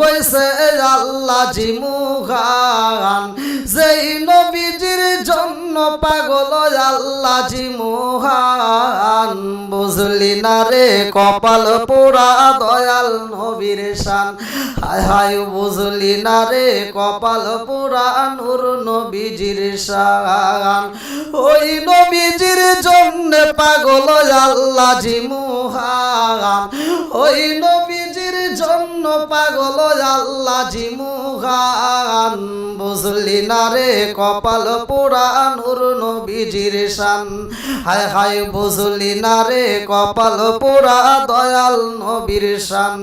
হয়েছে আল্লাহ জিমুহান, যেই নবীজির জন্য পাগল আল্লাহ জিমুহান। বুঝলি না রে কপাল পোড়া দয়াল নবীর শান, হায় হায় বুঝলি না রে কপাল পোড়া নূর নবীজির শান। ওই নবীজির জন্য পাগল আল্লাহ জিমুহান, ওই নবীজির জন্য পাগল আল্লাহ জিমুহান। বুঝলি না রে কপাল পোড়া নূর নবীজির শান, হায় হায় বুঝলি না রে কপাল পোড়া দয়াল নবীর শান।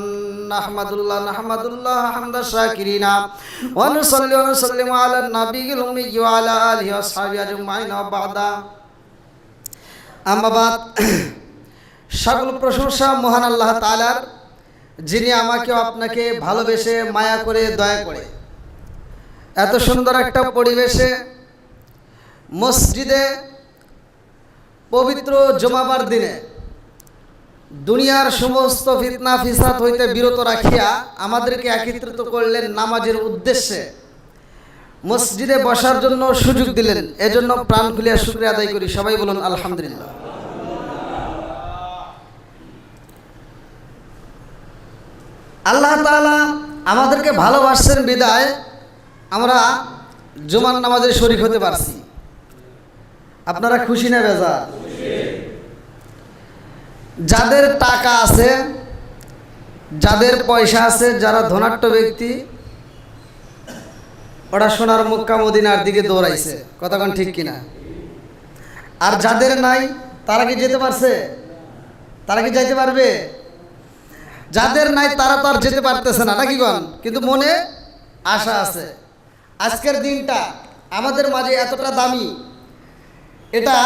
নাহমাদুল্লাহ নাহমাদুল্লাহ হামদা শাকিরিনা ওয়া নুসাল্লি ওয়া নুসাল্লিমু আলা নাবিয়িল উম্মি ওয়া আলা আলিহি ওয়া আসহাবিহি আজমাইন ওয়া বা'দা। আম্মা বাদ। সকল প্রশংসা মহান আল্লাহ তাআলার, যিনি আমাকে আপনাকে ভালোবেসে মায়া করে দয়া করে এত সুন্দর একটা পরিবেশে মসজিদে পবিত্র জুমাবার দিনে দুনিয়ার সমস্ত ফিতনা ফিসাদ হইতে বিরত রাখিয়া আমাদেরকে একত্রিত করলেন নামাজের উদ্দেশ্যে, মসজিদে বসার জন্য সুযোগ দিলেন। এজন্য প্রাণ খুলিয়া শুকরিয়া আদায় করি। সবাই বলুন আলহামদুলিল্লাহ। আল্লাহ তাআলা আমাদেরকে ভালোবাসছেন বিদায় আমরা জুমার নামাজে শরীক হতে পারছি। আপনারা খুশি না বেজার? যাদের টাকা আছে, যাদের পয়সা আছে, যারা ধনাঢ্য ব্যক্তি, ওরা সোনার মক্কা মদিনার দিকে দৌড়াইছে, কথা কোন ঠিক কিনা? আর যাদের নাই তারা কি যেতে পারছে? তারা কি যাইতে পারবে? যাদের নাই তারা তো আর যেতে পারতেছে না, নাকি কোন? কিন্তু মনে আশা আছে। আজকের দিনটা আমাদের মাঝে এতটা দামি, এটা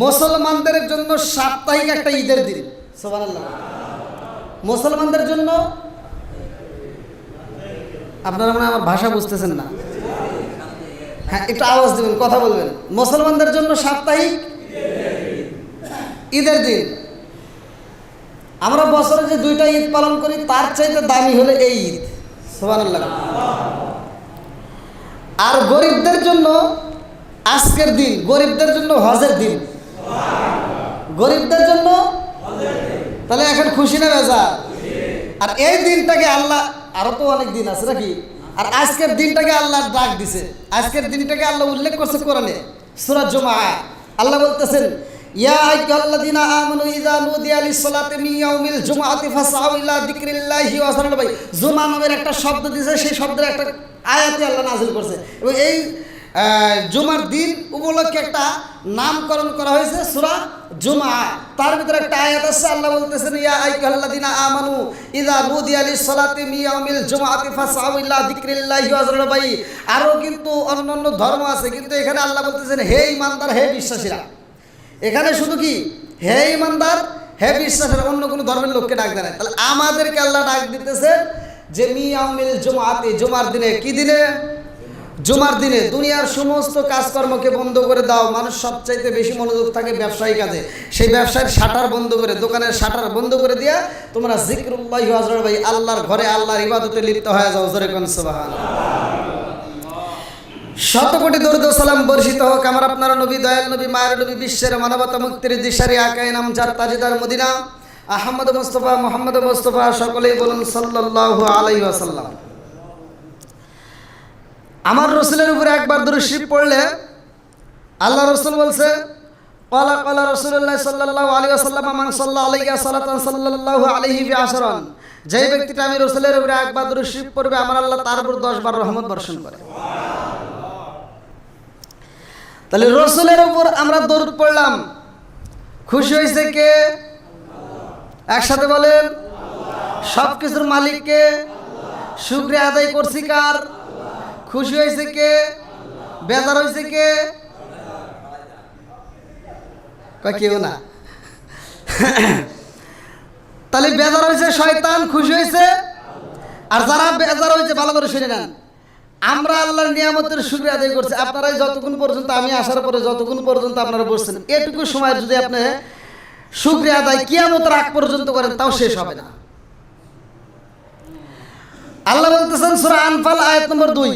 মুসলমানদের জন্য সাপ্তাহিক একটা ঈদের দিন। সুবহানাল্লাহ। মুসলমানদের জন্য, আপনারা মনে হয় আমার ভাষা বুঝতেছেন না, হ্যাঁ একটু আওয়াজ দিবেন, কথা বলবেন। মুসলমানদের জন্য সাপ্তাহিক ঈদের দিন। আমরা বছরে যে দুইটা ঈদ পালন করি তার চাইতে দামি হলে এই ঈদ। সুবহানাল্লাহ। আর গরিবদের জন্য আজকের দিন, গরিবদের জন্য হজের দিন, গরিবদের জন্য। তাহলে এখন খুশি না বেজার? আর এই দিনটাকে আল্লাহ, আরো তো অনেক দিন আছে নাকি, আর আজকের দিনটাকে আল্লাহ ডাক দিছে, আজকের দিনটাকে আল্লাহ উল্লেখ করছে কোরআনে সূরা জুমা। আল্লাহ বলতেছেন ইয়া আইয়ুহাল্লাযীনা আমানু ইযা নুদিয়া লিস-সালাতি মিন ইয়াউমিল জুমআতি ফাসআউ ইলা যিকরিল্লাহি ওয়া যারুল বাই'। জুমা নামের একটা শব্দ দিয়েছে, সেই শব্দের একটা আয়াতে আল্লাহ নাযিল করছে এবং এই জুমার দিন উপলক্ষে একটা নামকরণ করা হয়েছে সূরা জুমা। তার ভিতরে একটা আয়াত আছে, আল্লাহ বলতেছেন ইয়া আইয়ুহাল্লাযীনা আমানু ইযা নুদিয়া লিস-সালাতি মিন ইয়াউমিল জুমআতি ফাসআউ ইলা যিকরিল্লাহি ওয়া যারুল বাই'। আরও কিন্তু অন্যান্য ধর্ম আছে, কিন্তু এখানে আল্লাহ বলতেছেন হে ঈমানদার, হে বিশ্বাসীরা। এখানে শুধু কি হে ঈমানদার, হে বিশ্বাসীরা, অন্য কোনো ধর্মের লোককে ডাক দেয় না। তাহলে আমাদেরকে আল্লাহ ডাক দিতেছে যে মিয়াউমিল জুমআতি, জুমার দিনে। কি দিনে? জুমার দিনে। দুনিয়ার সমস্ত কাজকর্মকে বন্ধ করে দাও। মানুষ সবচাইতে বেশি মনোযোগ থাকে ব্যবসায়ী কাজে, সেই ব্যবসায়ের শাটার বন্ধ করে, দোকানের শাটার বন্ধ করে দিয়া তোমরা যিকরুল্লাহি ওয়া যারুল বাই', আল্লাহর ঘরে আল্লাহর ইবাদতে লিপ্ত হয়ে যাও। জোরে কোন সুবহানাল্লাহ। শত কোটি দরুদ ও সালাম বর্ষিত হোক আমার আপনার নবী, দয়াল নবী, মায়ের নবী, বিশ্বের মানবতা মুক্তির দিশারি আকায়ে নামজার তাজদার মদিনা আহমদ মুস্তাফা মুহাম্মদ মুস্তাফা। সকলেই বলুন সাল্লাল্লাহু আলাইহি ওয়াসাল্লাম। আমার রাসূলের উপরে একবার দুরূদ শরীফ পড়লে আল্লাহ রাসূল বলছে ক্বালা ক্বালা রাসূলুল্লাহ সাল্লাল্লাহু আলাইহি ওয়াসাল্লাম মান সাল্লা আলাইহি সালাতান সাল্লাল্লাহু আলাইহি বিআশরান। যেই ব্যক্তিটা আমি রাসূলের উপরে একবার দুরূদ শরীফ পড়বে আমার আল্লাহ তার উপর 10 বার রহমত বর্ষণ করে। তাহলে রাসূলের উপর আমরা দরুদ পড়লাম, খুশি হয়েছে কে? একসাথে বলেন সব কিছুর মালিক কে? শুকরিয়া আদায় করছি কার? খুশি হয়েছে কে? বেজার হয়েছে কে? কেউ না। তাহলে বেজার হয়েছে শয়তান, খুশি হয়েছে। আর যারা বেজার হয়েছে ভালো করে শুনে নেন, আমরা আল্লাহর নিয়ামতের শুকরিয়া আদায় করছি। আপনারা যতক্ষণ পর্যন্ত আমি আসার পরে যতক্ষণ পর্যন্ত আপনারা বসছেন, এটুকু সময় যদি আপনি শুকরিয়া আদায় কিয়ামতের আগ পর্যন্ত করেন তাও শেষ হবে না। আল্লাহ বলতেছেন সূরা আনফাল আয়াত নম্বর 2,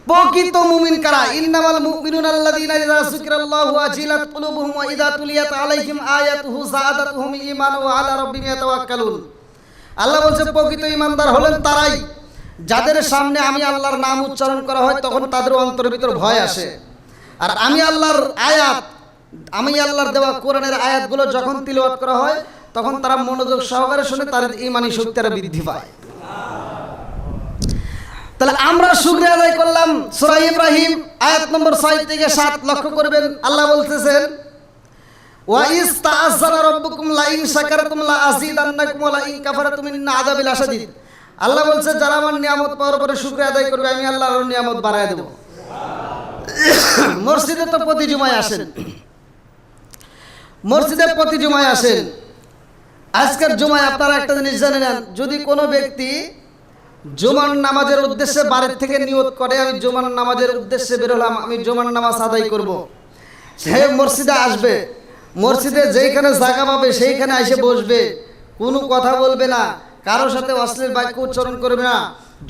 প্রকৃত মুমিন কারা? ইন্নামাল মুমিনুনা আল্লাযীনা ইযা যুকিরাল্লাহু ওয়াজিলাত কুলুবুহুম ওয়া ইযা তুলিয়াত আলাইহিম আয়াতুহু যাদাতুহুম ঈমানান ওয়া আলা রাব্বিহিম ইয়াতাওয়াক্কালুন। আল্লাহ বলছে প্রকৃত ঈমানদার হলেন তারাই যাদের সামনে আমি আল্লাহর নাম উচ্চারণ করা হয় তখন তাদের অন্তরের ভিতর ভয় আসে। আর আমি আল্লাহর দেওয়া কোরআনের আয়াতগুলো যখন তিলাওয়াত করা হয় তখন তারা মনোযোগ সহকারে শুনে তাদের ঈমানি শক্তি আরো বৃদ্ধি পায়। তাহলে আমরা শুকরিয়া আদায় করলাম। সূরা ইব্রাহিম আয়াত নম্বর 6 থেকে 7 লক্ষ্য করবেন, আল্লাহ বলতেছেন ওয়া ইস্তাআযানা রাব্বুকুম লা ইন শাকারতুম লা আযীদান্নাকুম ওয়া লা ইন কাফারতুম ইন্না আযাবি লাশাদীদ। আল্লাহ বলছে যারা আমার নিয়ামত পাওয়ার পরে শুকরিয়া আদায় করবে আমি আল্লাহর নিয়ামত বাড়ায় দেব। মসজিদে তো প্রতি জুমায় আসেন, মসজিদে প্রতি জুমায় আসেন। আজকের জুমায় আপনারা একটা জিনিস জানেন, যদি কোনো ব্যক্তি জুমার নামাজের উদ্দেশ্যে বাড়ির থেকে নিয়ত করে আমি জুমার নামাজের উদ্দেশ্যে বের হলাম, আমি জুমার নামাজ আদায় করব, সে মসজিদে আসবে, মসজিদে যেইখানে জায়গা পাবে সেইখানে এসে বসবে, কোনো কথা বলবে না, কারোর সাথে অশ্লীল বাক্য উচ্চারণ করবে না,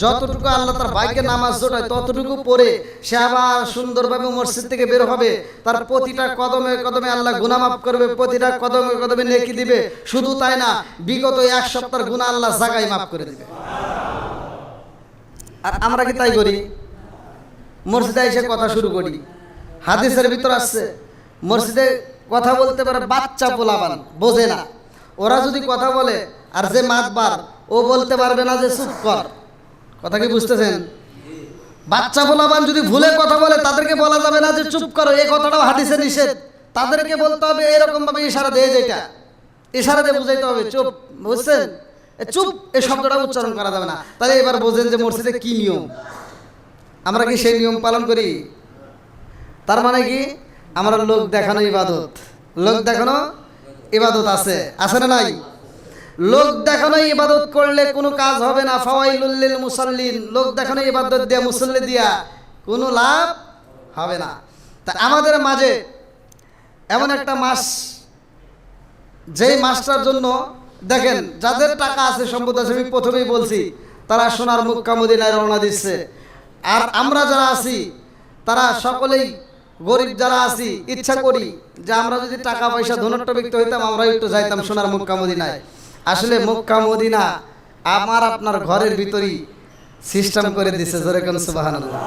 যতটুকু আল্লাহ তার ভাগ্যে নামাজ জোটায় ততটুকু পড়ে সে আবার সুন্দরভাবে মসজিদ থেকে বের হবে। তার প্রতিটা কদমে কদমে আল্লাহ গুনাহ মাফ করবে, প্রতিটা কদমে কদমে নেকি দিবে। শুধু তাই না, বিগত 1 সপ্তাহের গুনাহ আল্লাহ জায়গায় মাফ করে দিবে। আর আমরা কি তাই করি? মসজিদে এসে কথা শুরু করি। হাদিসের ভিতর আসছে মসজিদে কথা বলতে পারে বাচ্চা পোলাপান, বোঝে না, ওরা যদি কথা বলে আর যে মাতবার ও বলতে পারবে না যে চুপ কর। কথা কি বুঝতেছেন? বাচ্চা পোলাপান যদি ভুলে কথা বলে তাদেরকে বলা যাবে না যে চুপ করো, এই কথাটাও হাদিসে নিষেধ। তাদেরকে বলতে হবে এরকম ভাবে ইশারা দিয়ে, যেটা ইশারা দিয়ে বুঝাইতে হবে চুপ, বুঝছেন? চুপ এই শব্দটা উচ্চারণ করা যাবে না। তাহলে এবার বোঝেন যে মসজিদে কি নিয়ম, আমরা কি সেই নিয়ম পালন করি? তার মানে কি আমরা লোক দেখানো ইবাদত, লোক দেখানো ইবাদত আছে, আছে না নাই? লোক দেখানো ইবাদত করলে কোনো কাজ হবে না। ফাওয়াইলুল লিল মুসাল্লিন, লোক দেখানো ইবাদত দিয়া মুসল্লি দিয়া কোনো লাভ হবে না। তা আমাদের মাঝে এমন একটা মাস, যেই মাসটার জন্য দেখেন যাদের টাকা আছে সম্পদ আছে, আমি প্রথমেই বলছি তারা সোনার মক্কা মদিনায় রওনা দিচ্ছে। আর আমরা যারা আছি তারা সকলেই গরিব যারা আছি ইচ্ছা করি যে আমরা যদি টাকা পয়সা ধনাঢ্য ব্যক্তি হইতাম আমরা একটু যাইতাম সোনার মক্কা মদিনায়। আসলে মক্কা মদিনা আমার আপনার ঘরের ভিতরই সিস্টেম করে দিছে, জোরে কোন সুবহানাল্লাহ।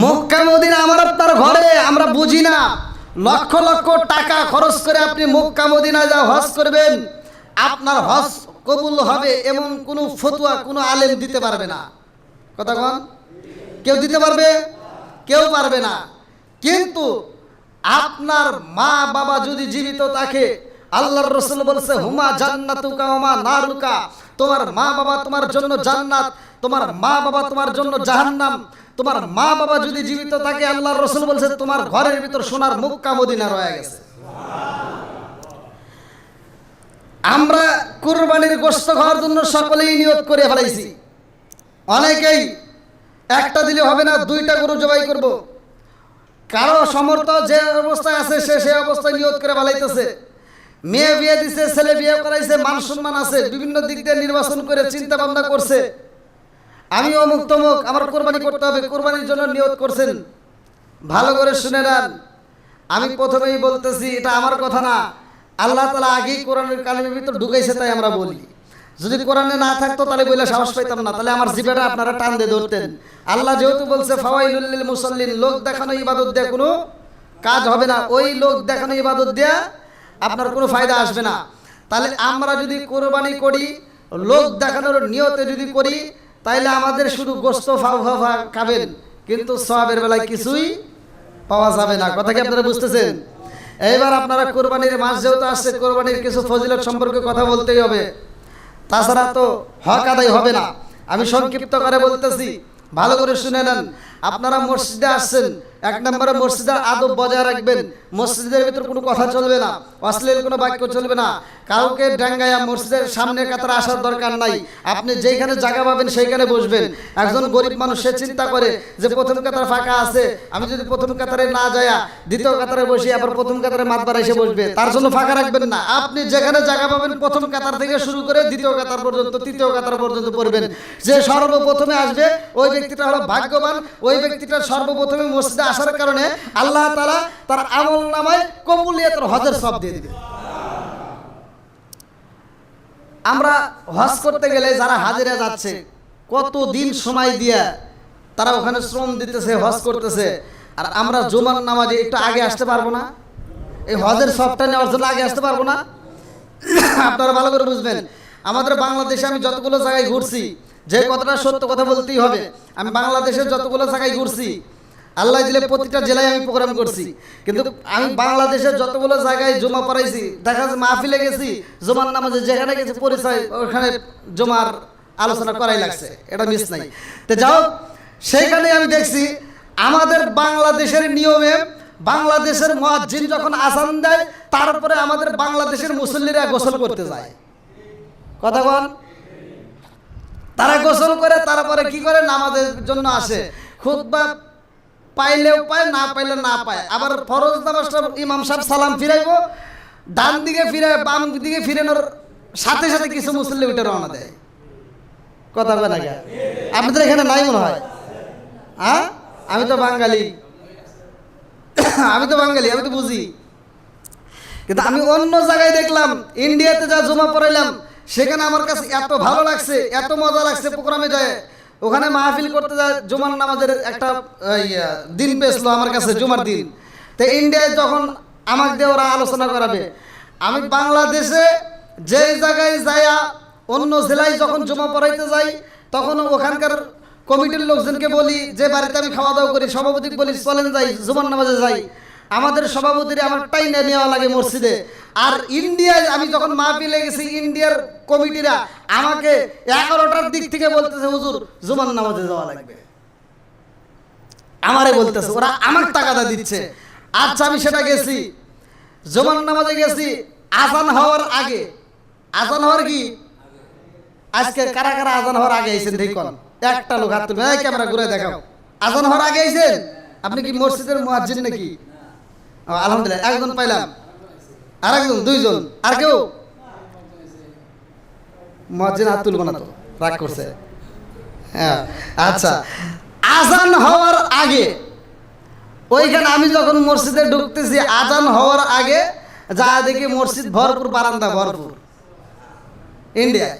মক্কা মদিনা আমার আপনার ঘরে, আমরা বুঝি না। লক্ষ লক্ষ টাকা খরচ করে আপনি মক্কা মদিনায় যা হজ করবেন, আপনার হজ কবুল হবে এমন কোনো ফতোয়া কোনো আলেম দিতে পারবে না। কথা কোন? কেউ দিতে পারবে? কেউ পারবে না। কিন্তু আপনার মা বাবা যদি জীবিত থাকে, আল্লাহর রাসূল বলছে হুমা জান্নাতুকা ওয়া মা নারুকা, তোমার মা বাবা তোমার জন্য জান্নাত, তোমার মা বাবা তোমার জন্য জাহান্নাম। তোমার মা বাবা যদি জীবিত থাকে আল্লাহর রাসূল বলছে তোমার ঘরের ভিতর সোনার মক্কা মদিনা রয়ে গেছে। আমরা কুরবানির গোশত খাওয়ার জন্য সকলেই নিয়ত করে ফেলাইছি। অনেকেই একটা দিলে হবে না, 2টা গরু জবাই করব। কারো সমর্থ যে অবস্থায় আছে সে অবস্থায় নিয়ত করে ফেলাইতেছে। মেয়ে বিয়ে দিছে, ছেলে বিয়ে করাইছে, মান সম্মান আছে, বিভিন্ন দিক দিয়ে নির্বাচন করে চিন্তা ভাবনা করছে আমি অমুক তমুক আমার কোরবানি করতে হবে, কোরবানির জন্য নিয়ত করছেন। ভালো করে শুনে নেন, আমি প্রথমেই বলতেছি এটা আমার কথা না, আল্লাহ তাআলা আগেই কোরআনের কালিমের ভিতর ঢুকাইছে তাই আমরা বলি। যদি কোরআনে না থাকতো তাহলে বলে সাহস পাইতাম না, তাহলে আমার জিবাটা আপনারা টান দিয়ে ধরতেন। আল্লাহ যেহেতু বলছে ফাওয়াইলুল লিল মুসাল্লিন, লোক দেখানো ইবাদত দিয়ে কোনো কাজ হবে না, ওই লোক দেখানো ইবাদত দিয়ে আপনার কোনো ফায়দা আসবে না। তাহলে আমরা যদি কোরবানি করি লোক দেখানোর নিয়তে যদি করি তাইলে আমাদের শুধু গোশত খাবেন, কিন্তু সওয়াবের বেলায় কিছুই পাওয়া যাবে না। কথা কি আপনারা বুঝতেছেন? এইবার আপনারা কোরবানির মাস যেহেতু আসছে, কোরবানির কিছু ফজিলত সম্পর্কে কথা বলতেই হবে, তাছাড়া তো হক আদায় হবে না। আমি সংক্ষিপ্ত করে বলতেছি, ভালো করে শুনে নেন। আপনারা মসজিদে আসছেন, এক নম্বরে মসজিদের আদব বজায় রাখবেন। মসজিদের ভিতর কোনো কথা চলবে না, অশ্লীল কোনো বাক্য চলবে না, কাউকে ডাঙ্গায়া মসজিদের সামনে কাতারে আসার দরকার নাই। আপনি যেখানে জায়গা পাবেন সেইখানে বসবেন। একজন গরিব মানুষ সে চিন্তা করে যে প্রথম কাতার ফাঁকা আছে, আমি যদি প্রথম কাতারে না যাইয়া দ্বিতীয় কাতারে বসি আবার প্রথম কাতারে মাতবার এসে বসবে, তার জন্য ফাঁকা রাখবেন না। আপনি যেখানে জায়গা পাবেন প্রথম কাতার থেকে শুরু করে দ্বিতীয় কাতার পর্যন্ত, তৃতীয় কাতার পর্যন্ত পড়বেন। যে সর্বপ্রথমে আসবে ওই ব্যক্তিটা হলো ভাগ্যবান। ওই ব্যক্তিটা সর্বপ্রথমে মসজিদে আসার কারণে আল্লাহ তাআলা তার আমল নামায় কবুলিয়তের হজের সওয়াব দিয়ে দিবে। আমরা হজ করতে গেলে যারা হাজিরা যাচ্ছে কত দিন সময় দিয়ে তারা ওখানে শ্রম দিতেছে, হজ করতেছে, আর আমরা জুমার নামাজে একটু আগে আসতে পারবো না? এই হজের সওয়াবটা নেওয়ার জন্য আগে আসতে পারবো না? আপনারা ভালো করে বুঝবেন। আমাদের বাংলাদেশে আমি যতগুলো জায়গায় ঘুরছি, যে কথাটা সত্য কথা বলতেই হবে, আমি বাংলাদেশের যতগুলো জায়গায় ঘুরছি, আল্লাহ দিলে প্রতিটা জেলায় আমি প্রোগ্রাম করছি, কিন্তু আমি বাংলাদেশের যতগুলো জায়গায় জুমা পড়াইছি, দেখা যাচ্ছে মাহফিলে গেছি, জুমার নামাজে যেখানে গেছি পরিচয় ওখানে জুমার আলোচনা করাই লাগছে, এটা মিস নাই। তো যাও, সেইখানে আমি দেখছি আমাদের বাংলাদেশের নিয়মে বাংলাদেশের মুয়াজ্জিন যখন আযান দেয় তারপরে আমাদের বাংলাদেশের মুসল্লিরা গোসল করতে যায়। কথা বল, তারা গোসল করে তারপরে কি করে নামাজের জন্য আসে। খুতবা পাইলেও পায়, না পাইলে না পায়। আবার ফরজ নামাজটা ইমাম সাহেব সালাম ফিরাইবো, ডান দিকে ফিরে বাম দিকে ফিরানোর সাথে সাথে কিছু মুসল্লি উঠে রওনা দেয়। কথা বলে না, আপনাদের এখানে নাই মনে হয়? হ্যাঁ, আমি তো বাঙালি, আমি তো বুঝি। কিন্তু আমি অন্য জায়গায় দেখলাম, ইন্ডিয়াতে যা জমা পড়াইলাম সেখানে আমার কাছে এত ভালো লাগছে, এত মজা লাগছে। প্রোগ্রামে যায়, ওখানে মাহফিল করতে যায়, জুমার নামাজের একটা দিন পেয়েছিল আমার কাছে, জুমার দিন। তো ইন্ডিয়ায় যখন আমাকে দিয়ে ওরা আলোচনা করাবে, আমি বাংলাদেশে যে জায়গায় যাইয়া অন্য জেলায় যখন জমা পড়াইতে যাই, তখন ওখানকার কমিটির লোকজনকে বলি, যে বাড়িতে আমি খাওয়া দাওয়া করি, সভাপতি বলি চলেন যাই জুমার নামাজে যাই। আমাদের সভাপতির আমার টাইনে নেওয়া লাগে মসজিদে। আর ইন্ডিয়ায় আমি যখন মাহফিলে গেছি, ইন্ডিয়ার কমিটিরা আমাকে 11টার দিক থেকে বলতেছে হুজুর জুমার নামাজে যাওয়া লাগবে, আমারে বলতেছে, ওরা আমার টাকাটা দিচ্ছে। আচ্ছা, আমি সেটা গেছি, জুমার নামাজে গেছি আজান হওয়ার আগে। আজান হওয়ার কি আজকে কারা কারা আজান হওয়ার আগে আইছেন দেখুন? একটা লোক হাত তুলবে, এই ক্যামেরা ঘুরে দেখাও। আজান হওয়ার আগে আইছেন? আপনি কি মসজিদের মুয়াজ্জিন নাকি? আলহামদুলিল্লাহ, একজন পাইলাম, আর একজন, দুইজন, আর কেউ? মুয়াজ্জিন হাত তুলব না তো, রাগ করছে। হ্যাঁ, আচ্ছা, আজান হওয়ার আগে ওইখানে আমি যখন মসজিদে ঢুকতেছি, আজান হওয়ার আগে যা দেখি মসজিদ ভরপুর, বারান্দা ভরপুর। ইন্ডিয়ায়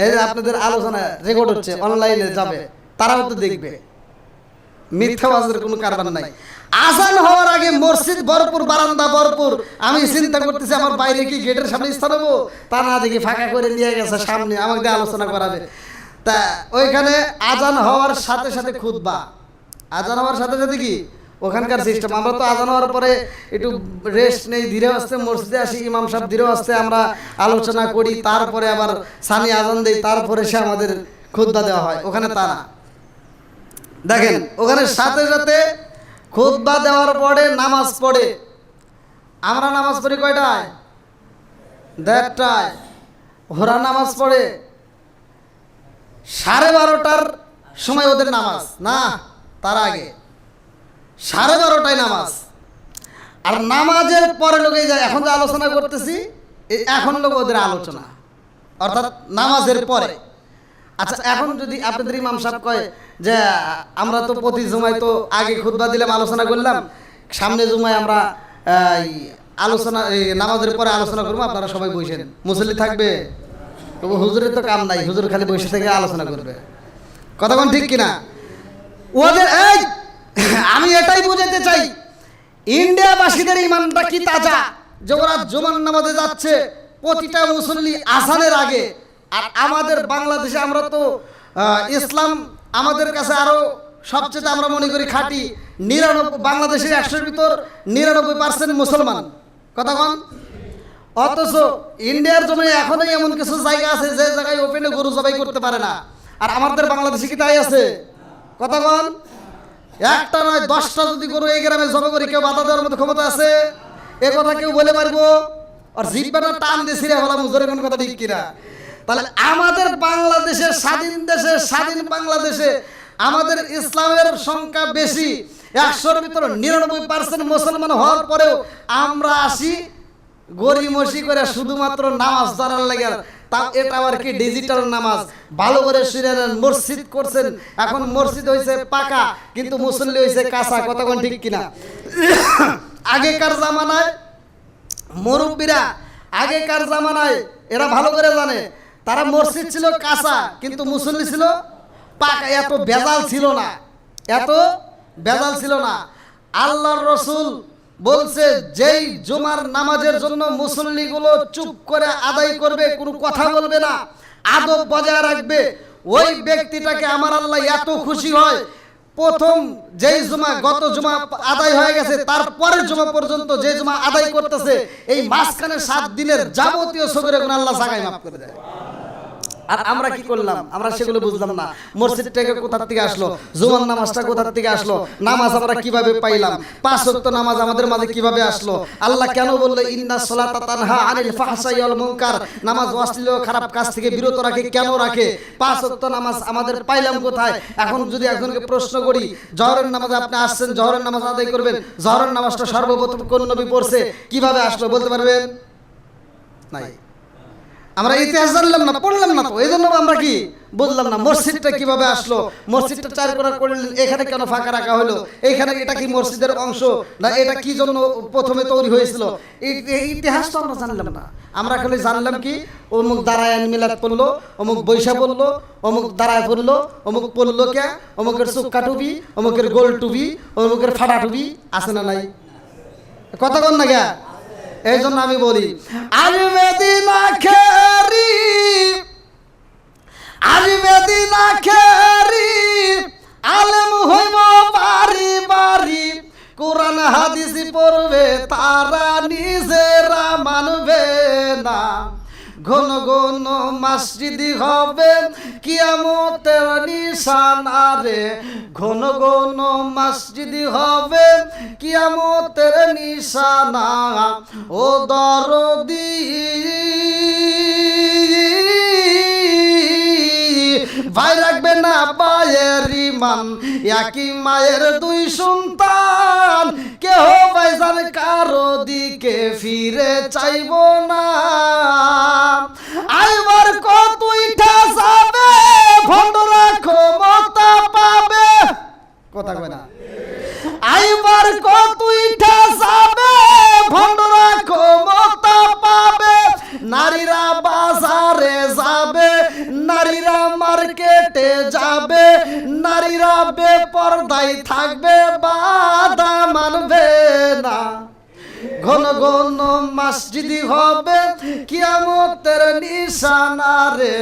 এই যে আপনাদের আলোচনা রেকর্ড হচ্ছে, অনলাইনে যাবে, তারাও তো দেখবে, মিথ্যাবাজের কোনো কারবার নাই। আজান হওয়ার আগে মসজিদ ভরপুর, বারান্দা ভরপুর। আমি চিন্তা করতেছি আমার বাইরে কি গেটের সামনে স্থান হবো, তা না দেখি ফাঁকা করে নিয়ে গেছে সামনে, আমাকে দিয়ে আলোচনা করাবে। তা ওইখানে আজান হওয়ার সাথে সাথে খুতবা, আজান হওয়ার সাথে সাথে কি ওখানকার সিস্টেম। আমরা তো আজান হওয়ার পরে একটু রেস্ট নেই, ধীরে আসতে মসজিদে আসি, ইমাম সাহেব ধীরে আসতে আমরা আলোচনা করি, তারপরে আবার সানি আজান দেই, তারপরে সে আমাদের খুতবা দেওয়া হয়। ওখানে তা না, দেখেন ওখানে সাথে সাথে খুতবা দেওয়ার পরে নামাজ পড়ে। আমরা নামাজ পড়ি কয়টায়? 1:30টায়। ওরা নামাজ পড়ে 12:30টার সময় ওদের নামাজ, না তার আগে 12:30টায় নামাজ। আর নামাজের পরে লোকে যায়, এখন যে আলোচনা করতেছি এখন লোক ওদের আলোচনা, অর্থাৎ নামাজের পরে। আচ্ছা, এখন যদি আপনাদের ইমাম সাহেব কয় যে আমরা তো প্রতি জুমায় তো আগে খুতবা দিলাম, আলোচনা করলাম, সামনে জুমায় আমরা আলোচনা নামাজের পরে আলোচনা করবো, আপনারা সবাই বসেন, মুসল্লি থাকবে? তবু হুজুরের তো কাম নাই, হুজুর খালি বসে থেকে আলোচনা করবে। কথা কোন ঠিক কিনা? ওদের এই আমি এটাই বুঝাতে চাই, ইন্ডিয়াবাসীদের ইমানটা কি তাজা, যে ওরা জুমার নামাজে যাচ্ছে প্রতিটা মুসল্লি আজানের আগে। আর আমাদের বাংলাদেশে আমরা তো ইসলাম আমাদের কাছে আরো সবচেয়ে আমরা মনে করি খাঁটি। 99 বাংলাদেশের 100-এর ভিতর 99% মুসলমান। কথা কন। অথচ ইন্ডিয়ার জমিনে এখনো এমন কিছু জায়গা আছে যে জায়গায় ওপেনে গরু জবাই করতে পারে না। আর আমাদের বাংলাদেশে কি তাই আছে? কথা কন। একটা নয় 10টা যদি গরু এই গ্রামে জমা করি কেউ বাধা দেওয়ার মতো ক্ষমতা আছে? এ কথা কেউ বলে পারবো? আর জিব্বাটা টান দিয়ে ছিঁড়ে ফেলাম, জোরে কোন কথা ঠিক কিনা? তাহলে আমাদের বাংলাদেশের স্বাধীন দেশে, স্বাধীন বাংলাদেশে আমাদের ইসলামের সংখ্যা বেশি, 100-র ভিতরে 99% মুসলমান হওয়ার পরেও আমরা আসি গরিমসি করে শুধুমাত্র নামাজ ধরার লাগে। তা এটা আবার কি ডিজিটাল নামাজ? ভালো করে শুনে নেন, মসজিদ করছেন, এখন মসজিদ হয়েছে পাকা কিন্তু মুসল্লি হয়েছে কাঁচা, কথা কোন ঠিক কিনা? আগেকার জামানায় মুরব্বীরা, আগেকার জামানায় এরা ভালো করে জানে, তারা মসজিদ ছিল কাঁচা কিন্তু মুসল্লি ছিল পাকা। এত ভেজাল ছিল না, এত ভেজাল ছিল না। আল্লাহর রসুল বলছে যেই জুমার নামাজের জন্য মুসল্লিগুলো চুপ করে আদায় করবে, কোনো কথা বলবে না, আদব বজায় রাখবে, ওই ব্যক্তিটাকে আমার আল্লাহ এত খুশি হয়, প্রথম যেই জুমা, গত জুমা আদায় হয়ে গেছে তারপরের জুমা পর্যন্ত যে জুমা আদায় করতেছে, এই মাঝখানে 7 দিনের যাবতীয় সগীরা গুনাহ আল্লাহ সাগাই মাফ করে দেয়। আর আমরা কি করলাম? আমরা সেগুলো বুঝলাম না। মসজিদটাকে কোথা থেকে আসলো, জুমার নামাজটা কোথা থেকে আসলো, নামাজ আমরা কিভাবে পাইলাম, 5 ওয়াক্ত নামাজ আমাদের মাঝে কিভাবে আসলো, আল্লাহ কেন বললো ইন্নাস সালাতা তানহা আনিল ফাহশাই ওয়াল মুনকার, নামাজ অশ্লীল খারাপ কাজ থেকে বিরত রাখে, কেন রাখে? 5 ওয়াক্ত নামাজ আমাদের পাইলাম কোথায়? এখন যদি একজনকে প্রশ্ন করি, জহরের নামাজে আপনি আসছেন, জহরের নামাজ আদায় করবেন, জহরের নামাজটা সর্বপ্রথম কোন নবী পড়ছে, কিভাবে আসলো বলতে পারবেন? নাই। আমরা ইতিহাস জানলাম না, পড়লাম না, তো এই জন্য আমরা কি বুঝলাম না মসজিদটা কিভাবে আসলো, মসজিদটা 4 কোণা করলেন, এখানে কেন ফাঁকা রাখা হলো, এইখানে এটা কি মসজিদের অংশ না এটা কি জন্য প্রথমে তৈরি হয়েছিল, এই ইতিহাস তো আমরা জানলাম না। আমরা খালি জানলাম কি অমুক দাঁড়ায় মিলাদ পড়লো, অমুক বৈশা বললো, অমুক দাঁড়ায় পড়লো, অমুক পড়লো কে, অমুকের চুক্কা টুপি, অমুকের গোল টুপি, অমুকের ফাটা টুপি আছে না নাই? কথা কন না কে? এই জন্য আমি বলি আমি মেদিনা খেরি, আমি মেদিনা খেরি, আলেম হইব বাড়ি বাড়ি, কোরআন হাদিস পড়বে তারা নিজেরা মানবে না, ঘন ঘন মসজিদি হবে কিয়ামতের নিশানা রে, ঘন ঘন মসজিদি হবে কিয়ামতের নিশানা, ও দরদি ভাই রাখবে না পায়ের ইমান, একই মায়ের 2 সন্তান, কেহ ভাইজান কারো দিকে ফিরে চাইব না, আইবার কত উঠা যাবে ভণ্ডরা ক্ষমতা পাবে, কথা কয় না? আইবার কত উঠা যাবে ভণ্ডরা ক্ষমতা পাবে, নারীরা বাজারে যাবে, নারীরা মার্কেটে যাবে, নারীরা বেপরদায় থাকবে, বাধা মানবে না, ঘন ঘন মসজিদি হবে কিয়ামতের নিশানা রে,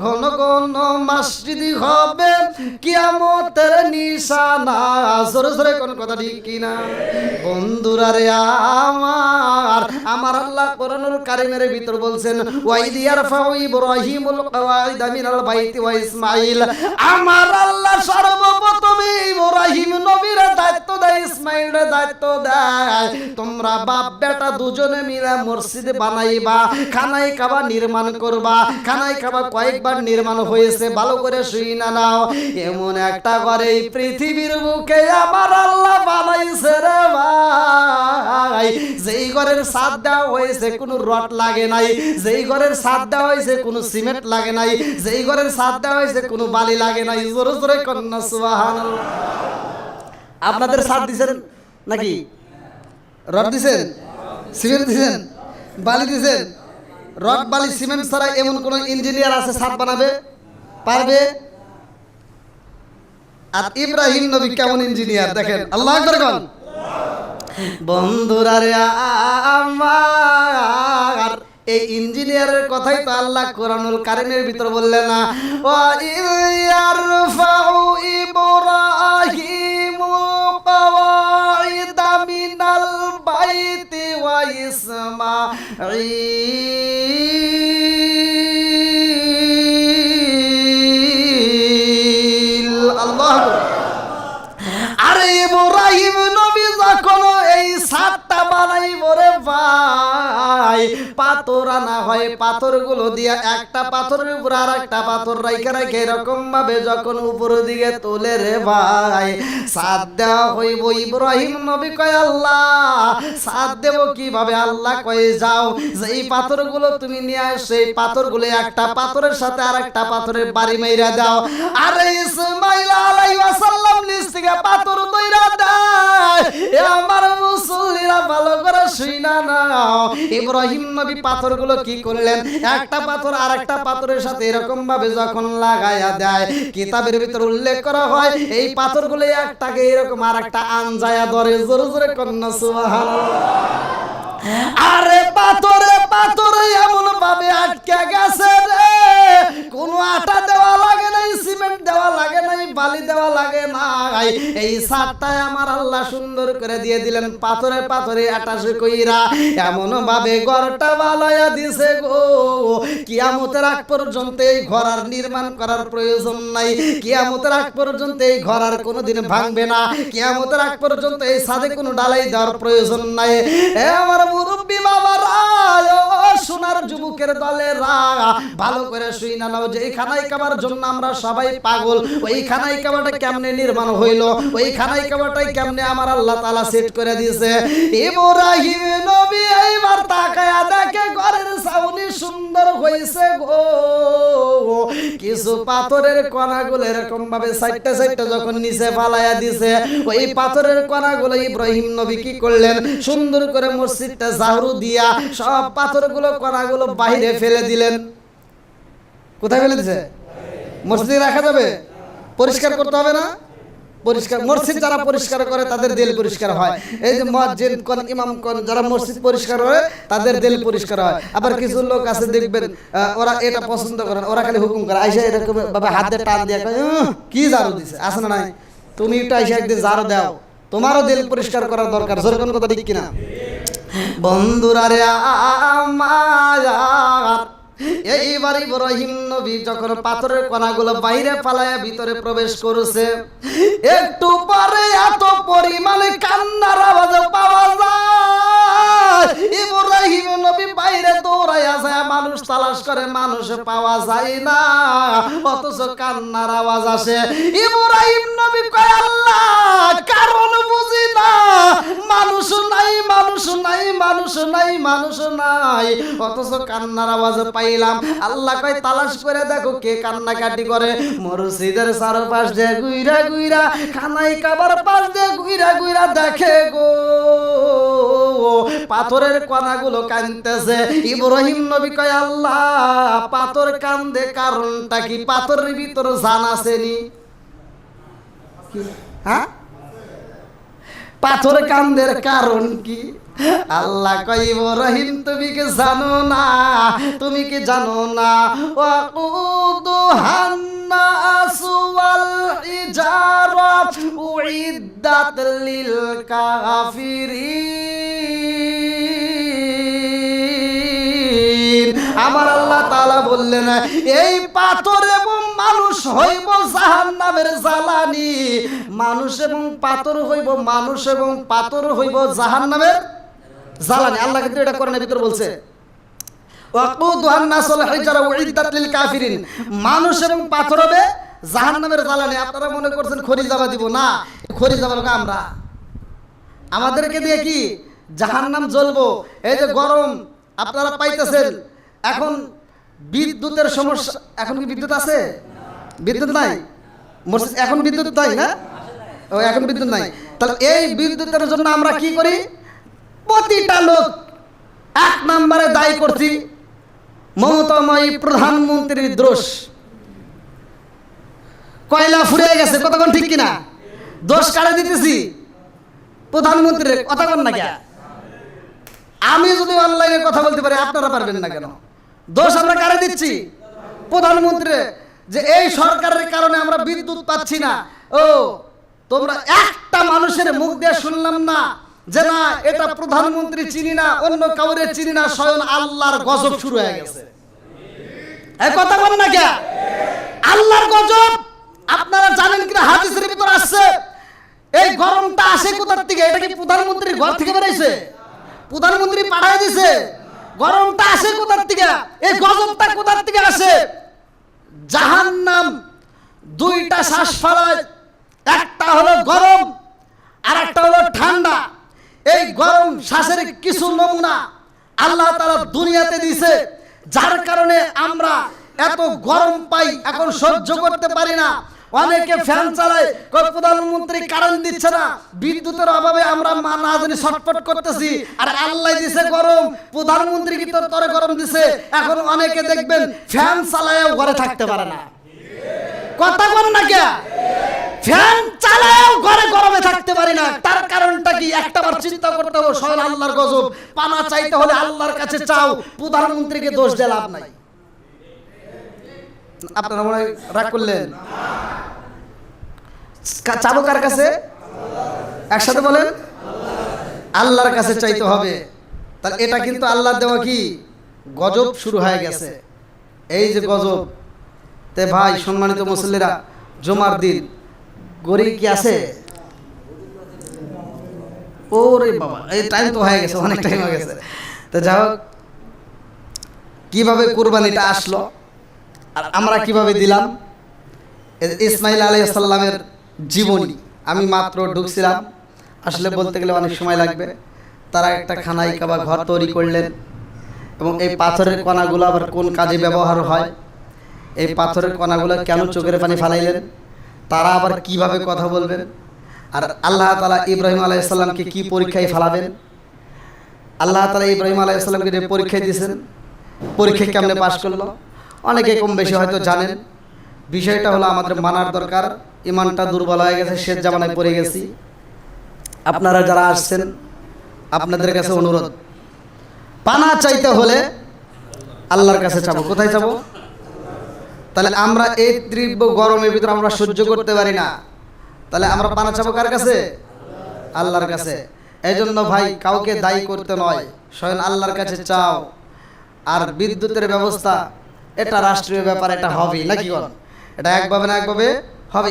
ঘন ঘন মসজিদি হবে কিয়ামতের নিশানা, জোরে জোরে কোন কথা ঠিক কিনা? বন্ধুরা রে আমার, আমার আল্লাহ কোরআনুল কারীমের ভিতর বলছেন ওয়াইদ ইয়ারফাউ ইব্রাহিমুল কওয়াইদা মিনাল বাইতি ওয়া ইসমাঈল, আমার আল্লাহ সর্বপ্রথম ইব্রাহিম নবীর দায়িত্ব দেয়, ইসমাঈলের দায়িত্ব দেয়, তোমরা বাপ বেটা দুজনে মিলে মসজিদ বানাইবা, খানাই কাবা নির্মাণ করবা, খানাই কাবা কয়েকবার নির্মাণ হয়েছে, ভালো করে শুই না নাও, এমন একটা ঘরে এই পৃথিবীর বুকে আমার আল্লাহ বানাইছে রে ভাই, যেই ঘরের ছাদ দেওয়া হয়েছে কোনো রড লাগে নাই, যেই ঘরের ছাদ দেওয়া হয়েছে কোনো সিমেন্ট লাগে নাই, যেই ঘরের ছাদ দেওয়া হয়েছে কোনো বালি লাগে নাই, জোরে জোরে কন্যা সুবহানাল্লাহ। আপনাদের ছাদ দিছেন নাকি? রড দিছেন, সিমেন্ট দিছেন, বালি দিছেন? রড বালি সিমেন্ট ছাড়া এমন কোন ইঞ্জিনিয়ার আছে ছাদ বানাবে পারবে? আর ইব্রাহিম নবী কেমন ইঞ্জিনিয়ার দেখেন, আল্লাহু আকবার বলেন। বন্ধুরা রে আমার, এই ইঞ্জিনিয়ারের কথাই তো আল্লাহ কোরআনুল কারীমের ভিতর বললেন না, ওয়া ইয়ারফাউ ইব্রাহিমুল কওয়াইদা মিনাল বাইতি ওয়া ইসমাঈল, আল্লাহু আকবার। আরে ভাই পাথর আনা হয়, পাথরগুলো দিয়ে একটা পাথরের উপর আর একটা পাথর রাইখা রাইখা এরকম ভাবে যখন উপর দিকে তোলে রে ভাই, সাথ দেওয়া হইব। ইব্রাহিম নবী কয় আল্লাহ সাথ দেব কিভাবে? আল্লাহ কয়ে যাও যে এই পাথরগুলো তুমি নিয়ে আসো, এই পাথরগুলো একটা পাথরের সাথে আর একটা পাথরের বাড়ি মাইরা দাও। আরে ইসমাইল আলাইহিস সালাম নিচ থেকে পাথর দইরা দেয়। এ আমার মুসল্লিরা ভালো করে শুইনা নাও, ইব্রাহিম নবী পাথরগুলো কি করলেন? একটা পাথর আর একটা পাথরের সাথে এরকম ভাবে যখন লাগায়া দেয়, কিতাবের ভিতর উল্লেখ করা হয় এই পাথরগুলো একটাকে এরকম আর একটা আনজায়া ধরে। জোরে জোরে কন্যা সুবহানাল্লাহ। আরে পাথরে পাথরে এমন ভাবে আটকে গেছে রে, কোনো আটা দেওয়া লাগে নাই, সিমেন্ট দেওয়া লাগে নাই, বালি দেওয়া লাগে নাই, এই ছাদটায় আমার আল্লাহ সুন্দর করে দিয়ে দিলেন পাথরে পাথরে আটাশে কইরা। এমন ভাবে ঘরটা বানায়া দিছে গো, কিয়ামতের আগ পর্যন্ত এই ঘর আর নির্মাণ করার প্রয়োজন নাই। কিয়ামতের আগ পর্যন্ত এই ঘর আর কোনোদিন ভাঙবে না। কিয়ামতের আগ পর্যন্ত এই ছাদে কোনো ডালাই দেওয়ার প্রয়োজন নাই। এ আমার মুরব্বী বাবারা, ও সোনার যুবকের দলেরা, ভালো করে শুইনা নাও যে এই খানাই কাবার জন্য আমরা সবাই পাগল। ওই খানাই কাবাটা কেমনে নির্মাণ হইলো, ওই খানাই কাবাটাই কেমনে আমার আল্লাহ তাআলা সেট করে দিয়েছে। ইব্রাহিম নবী এইবার তাকায়া দেখে ঘরের ছাউনি সুন্দর হইছে গো, কিছু পাথরের কণাগুলো এরকম ভাবে সাইডটা সাইডটা যখন নিচে ফালাইয়া দিছে, ওই পাথরের কণাগুলো ইব্রাহিম নবী কি করলেন? সুন্দর করে মসজিদটা ঝাড়ু দিয়া সব পাথরগুলো কণাগুলো বাইরে ফেলে দিলেন। কোথায় ফেলে দিছে? মসজিদে রাখা যাবে? পরিষ্কার করতে হবে না? পরিষ্কার মসজিদ যারা পরিষ্কার করে তাদের দিল পরিষ্কার হয়। এই যে মুয়াজ্জিন কোন ইমাম কোন যারা মসজিদ পরিষ্কার করে তাদের দিল পরিষ্কার হয়। আবার কিছু লোক আছে দেখবেন ওরা এটা পছন্দ করে না, ওরা খালি হুকুম করে, আইসা এরকম ভাবে হাত দিয়ে টান দিয়ে কি ঝাড়ু দিছে, আছে না নাই? তুমি একটু আইসা একদিন ঝাড়ু দাও, তোমারও দিল পরিষ্কার করার দরকার। জোরে কোন কথা ঠিক কিনা? বন্ধুরা রে আমার, এইবার ইব্রাহিম নবী যখন পাথরের কণাগুলো বাইরে ফালায়া ভিতরে প্রবেশ করেছে, একটু পরে এত পরিমাণে কান্নার আওয়াজ পাওয়া যায়। ইব্রাহিম নবী বাইরে দৌড়াইয়া যায়, মানুষ তালাশ করে, মানুষ পাওয়া যায় না, অথচ কান্নার আওয়াজ আসে। ইব্রাহিম নবী কয় আল্লাহ কারণ বুঝি না, মানুষ নাই, মানুষ নাই, মানুষ নাই, মানুষ নাই, অথচ কান্নার আওয়াজ পাইলাম। আল্লাহ কয় তালাশ করে দেখো কে কান্নাকাটি করে। মসজিদের চারপাশ দিয়ে গুইরা গুইরা, খানাই কাবার পাশ দিয়ে গুইরা গুইরা দেখে গো পাথরের কণাগুলো কাঁদতেছে। ইব্রাহিম নবী কয় আল্লাহ পাথর কান্দে কারণটা কি? পাথরের ভিতর জান আসেনি? হ্যাঁ, পাথর কান্দের কারণ কি? আল্লাহ কয় ইব্রাহিম তুমি কি জানো না? তুমি কি জানো না? ওয়াকুদুহান নাসু ওয়াল ইজারাত উইদ্দাত লিল কাফিরিন। আমার আল্লাহ তাআলা বললেন এই পাথর এবং মানুষ হইব জাহান্নামের জ্বালানি। মানুষ এবং পাথর হইব, মানুষ এবং পাথর হইব জাহান্নামের জ্বালানি। আল্লাহ কিন্তু এটা কোরআনের ভিতর বলছে, ওয়াকুদুহান নাস ওয়াল হিজারা উইদ্দাত লিল কাফিরিন। মানুষ এবং পাথর হবে জাহান্নামের জ্বালানি। আপনারা মনে করছেন খড়ি জাবা দিব না, খড়ি জাবা লোক আমরা, আমাদেরকে দিয়ে কি জাহান্নাম জ্বলবো। এই যে গরম আপনারা পাইতেছেন, এখন বিদ্যুতের সমস্যা। এখন কি বিদ্যুৎ আছে? বিদ্যুৎ নাই, এখন বিদ্যুৎ নাই না, ও এখন বিদ্যুৎ নাই। তাহলে এই বিদ্যুতের জন্য আমরা কি করি? প্রতিটা লোক এক নম্বরে দায়ী করছি মমতাময়ী প্রধানমন্ত্রীর দোষ। কয়লা ফুরিয়ে গেছে, কতক্ষণ ঠিক কিনা? দোষ কারে দিতেছি? প্রধানমন্ত্রীর। কতক্ষণ না কে? আমি যদি অনলাইনে কথা বলতে পারি, আপনারা পারবেন না কেন? দোষ আমরা কারে দিচ্ছি? প্রধানমন্ত্রী। যে এই সরকারের কারণে আমরা বিদ্যুৎ পাচ্ছি না। ও তোমরা একটা মানুষের মুখ দিয়ে শুনলাম না যে না এটা প্রধানমন্ত্রী চিনি না, অন্য কাউরে চিনি না, স্বয়ং আল্লাহর গজব শুরু হয়ে গেছে। এই কথা বল না কে? আল্লাহর গজব। আপনারা জানেন কিনা হাদিসের ভিতর আসছে এই গরমটা আসে কোথা থেকে? এটা কি প্রধানমন্ত্রীর ঘর থেকে বেরিয়েছে? প্রধানমন্ত্রী পাঠায় দিছে। গরমটা আসে কোথার থেকে? এই গজবটা কোথার থেকে আসে? জাহান্নাম দুইটা শ্বাস ফেলায়, একটা হলো গরম আর একটা হলো ঠান্ডা। এই গরম শ্বাসের কিছু নমুনা আল্লাহ তাআলা দুনিয়াতে দিছে, যার কারণে আমরা এত গরম পাই, এখন সহ্য করতে পারি না। অনেকে ফ্যান চালায়, কই প্রধানমন্ত্রী কারেন্ট দিচ্ছে না, বিদ্যুতের অভাবে আমরা না জানি ছটফট করতেছি। আর আল্লাহ দিছে গরম, প্রধানমন্ত্রী কি তোরে গরম দিছে? এখন অনেকে দেখবেন ফ্যান চালায়ও ঘরে থাকতে পারে না। কথা বল না কে? ফ্যান চালায়ও ঘরে গরমে থাকতে পারি না। তার কারণটা কি? একটাবার চিন্তা করতে হবে, স্বয়ং আল্লাহর গজব। পানা চাইতে হলে আল্লাহর কাছে চাও, প্রধানমন্ত্রীকে দোষ দিয়ে লাভ নাই। আপনারা মনে হয় রাগ করলেন? চাবো কার কাছে? একসাথে বলেন, আল্লাহর কাছে চাইতে হবে। তাহলে এটা কিন্তু আল্লাহর দেওয়া কি গজব শুরু হয়ে গেছে। এই যে গজব, তে ভাই সম্মানিত মুসল্লিরা, জুমার দিন গরি কি আছে? ওরে বাবা, এই টাইম তো হয়ে গেছে, অনেক টাইম হয়ে গেছে। তো যাই হোক, কিভাবে কুরবানিটা আসলো আর আমরা কিভাবে দিলাম, ইসমাইল আলাইহিস সালামের জীবনী। আমি মাত্র ঢুকছিলাম, আসলে বলতে গেলে অনেক সময় লাগবে। তারা একটা খানাই কাবা ঘর তৈরি করলেন, এবং এই পাথরের কণাগুলো আবার কোন কাজে ব্যবহার হয়, এই পাথরের কণাগুলো কেন চোখের পানি ফালাইলেন, তারা আবার কিভাবে কথা বলবেন, আর আল্লাহ তাআলা ইব্রাহিম আলাইহিস সালামকে কি পরীক্ষায় ফেলাবেন। আল্লাহ তাআলা ইব্রাহিম আলাইহিস সালামকে যে পরীক্ষায় দিয়েছেন, পরীক্ষায় কেমনে পাশ করলো, অনেকে কম বেশি হয়তো জানেন। বিষয়টা হলো আমাদের মানার দরকার। ইমানটা দুর্বল হয়ে গেছে, শেষ জামানায় পড়ে গেছি। আপনারা যারা আসছেন, আপনাদের কাছে অনুরোধ, পানা চাইতে হলে আল্লাহর কাছে চাবো। কোথায় চাবো? তাহলে আমরা এই তীব্র গরমের ভিতরে আমরা সহ্য করতে পারি না, তাহলে আমরা পানা চাবো কার কাছে? আল্লাহর কাছে। এই জন্য ভাই, কাউকে দায়ী করতে নয়, স্বয়ং আল্লাহর কাছে চাও। আর বিদ্যুতের ব্যবস্থা এটা রাষ্ট্রীয় ব্যাপার, এটা হবেই নাকি বল? এটা একভাবে না একভাবে হবে।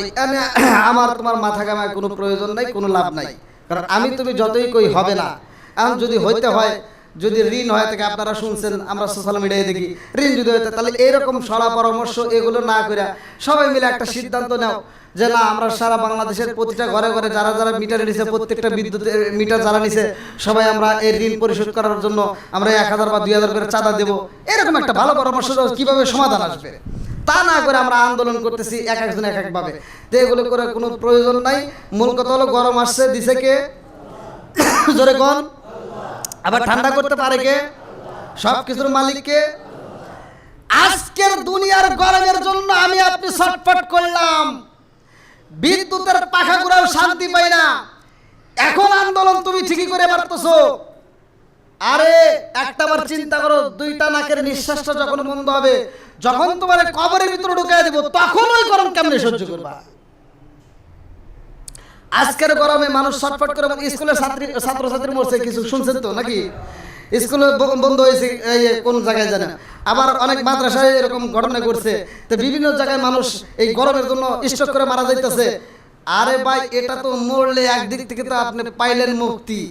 আমার তোমার মাথা ঘামায় কোনো প্রয়োজন নাই, কোনো লাভ নাই। কারণ আমি তুমি যতই কই হবে না। এখন যদি হইতে হয়, যদি ঋণ হয় থাকে, আপনারা শুনছেন, আমরা সোশ্যাল মিডিয়ায় দেখি, ঋণ যদি হইতে, তাহলে এইরকম সরা পরামর্শ এগুলো না করে সবাই মিলে একটা সিদ্ধান্ত নাও যে না, আমরা সারা বাংলাদেশের প্রতিটা ঘরে ঘরে যারা যারা মিটার নিছে, প্রত্যেকটা বিদ্যুৎ মিটার যারা নিছে, সবাই আমরা এই ঋণ পরিশোধ করার জন্য আমরা 1000 বা 2000 করে চাঁদা দেবো। এরকম একটা ভালো পরামর্শ কিভাবে সমাধান আসবে, তা না করে আমরা আন্দোলন করতেছি এক একজন এক একভাবে। তো এগুলো করে কোনো প্রয়োজন নাই। মূল কথা হলো, গরম আসছে, দিছে কে? জোরে কোন? আবার ঠান্ডা করতে পারে কে? সব কিছুর মালিক কে? আজকের দুনিয়ার গরমের জন্য আমি আপনি ছটফট করলাম, বিদ্যুতের পাখা ঘুরাও শান্তি পাই না। এখন আন্দোলন তুমি ঠিকই করে পারতেছো। আরে একটাবার চিন্তা করো, দুইটা নাকের নিঃশ্বাসটা যখন বন্ধ হবে, যখন তোমার কবরের ভিতরে ঢুকাই দেব, তখন ওই গরম কেমনে সহ্য করবা? আজকের গরমে মানুষ ছটফট করে, স্কুলের ছাত্রছাত্রী মরছে, কিছু শুনছেন তো নাকি? স্কুলে বন্ধ হয়েছে কোন জায়গায় জানেন, আবার অনেক মাদ্রাসায় এরকম ঘটনা ঘটছে। তো বিভিন্ন জায়গায় মানুষ এই গরমের জন্য স্ট্রোক করে মারা যাইতেছে। আরে ভাই, এটা তো মরলে একদিক থেকে তো আপনি পাইলেন মুক্তি,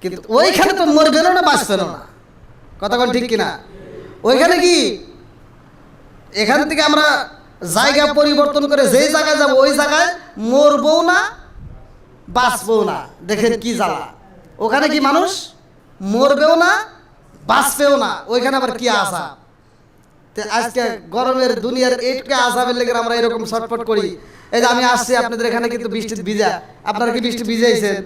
কিন্তু ওইখানে তো মরবেনও না, বাঁচবেনও না। কথা বল ঠিক কিনা? ওইখানে কি, এখান থেকে আমরা জায়গা পরিবর্তন করে যেই জায়গায় যাব, ওই জায়গায় মরবো না, বাঁচবো না। দেখেন কি জ্বালা! ওখানে কি মানুষ মরবেও না, বাঁচবেও না, ওইখানে আবার কি আশা। আজকে গরমের দুনিয়ার এইটুকু আজাবের লেগে আমরা এরকম ছটফট করি। এই যে আমি আসছি আপনাদের এখানে, কিন্তু বৃষ্টিতে ভিজা। আপনারা কি বৃষ্টি ভিজাইছেন?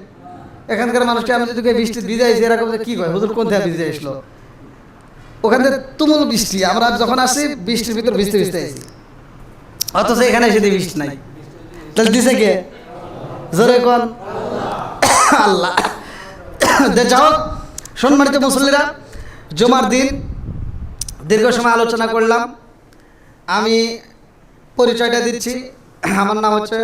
এখানকার মানুষকে আমি যদি বৃষ্টিতে ভিজাইছি, এরকম কি কয়, হুজুর কোন থেকে ভিজে আসলো? ওখানে তুমুল বৃষ্টি, আমরা যখন আসি বৃষ্টির ভিতর ভিজতে ভিজতে আসি, অথচ এখানে এসে বৃষ্টি নাই। তাহলে দিছে কে? জোরে কোন? আল্লাহ। যাও, সম্মানিত মুসল্লিরা, জুমার দিন দীর্ঘ সময় আলোচনা করলাম। আমি পরিচয়টা দিচ্ছি, আমার নাম হচ্ছে